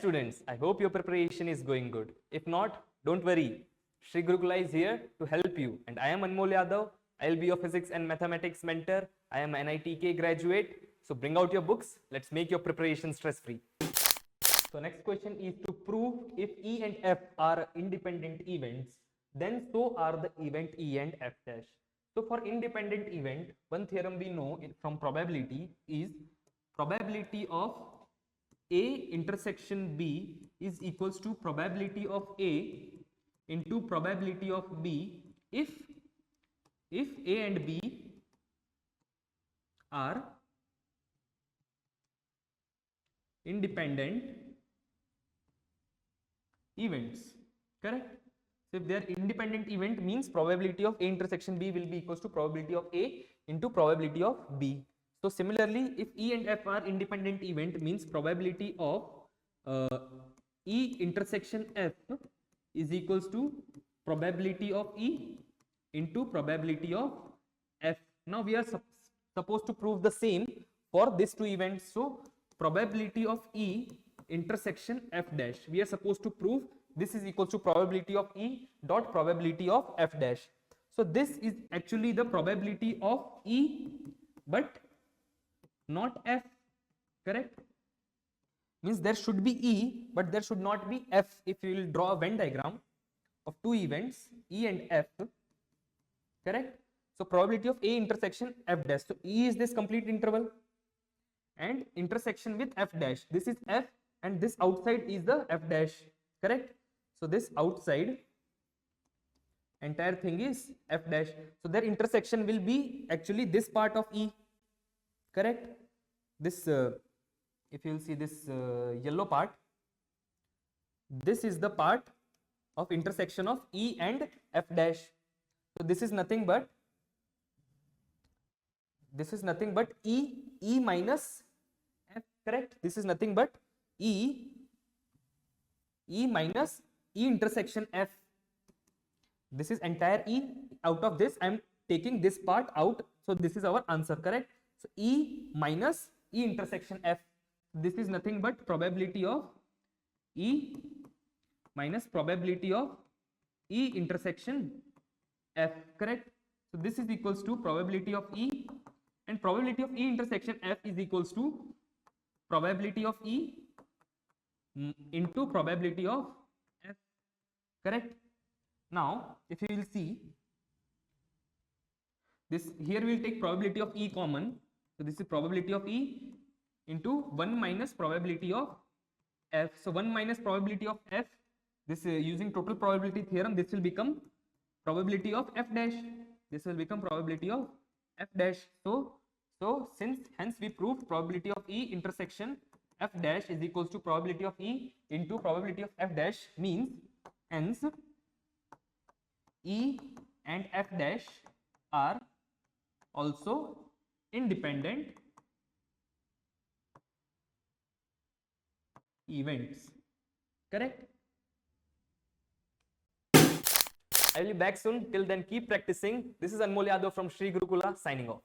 students, I hope your preparation is going good. If not, don't worry. Sri Gurukula is here to help you. And I am Anmol Yadav. I will be your physics and mathematics mentor. I am an NIT-JEE graduate. So bring out your books. Let's make your preparation stress-free. So next question is to prove if E and F are independent events, then so are the event E and F dash. So for independent event, one theorem we know from probability is probability of A intersection B is equals to probability of A into probability of B if A and B are independent events, correct? So if they are independent event means probability of A intersection B will be equals to probability of A into probability of B. So similarly, if E and F are independent event means probability of E intersection F is equals to probability of E into probability of F. Now we are supposed to prove the same for these two events. So probability of E intersection F dash, we are supposed to prove this is equal to probability of E dot probability of F dash. So this is actually the probability of E but not F, correct? Means there should be E but there should not be F if you will draw a Venn diagram of two events E and F, correct? So probability of A intersection F dash. So E is this complete interval and intersection with F dash. This is F and this outside is the F dash, correct? So this outside entire thing is F dash. So their intersection will be actually this part of E, correct? This if you will see this yellow part, this is the part of intersection of E and F dash. So this is nothing but E minus F, correct? This is nothing but E minus E intersection F. This is entire E. Out of this I am taking this part out, so this is our answer, correct? So E minus E intersection F. This is nothing but probability of E minus probability of E intersection F, correct? So this is equals to probability of E, and probability of E intersection F is equals to probability of E into probability of F, correct? Now if you will see this, here we will take probability of E common. So this is probability of E into 1 minus probability of F. So 1 minus probability of F, this using total probability theorem, this will become probability of F dash. This will become probability of F dash. So hence we proved probability of E intersection F dash is equals to probability of E into probability of F dash, means hence E and F dash are also independent events, correct? I will be back soon. Till then, keep practicing. This is Anmol Yadav from Sri Gurukula signing off.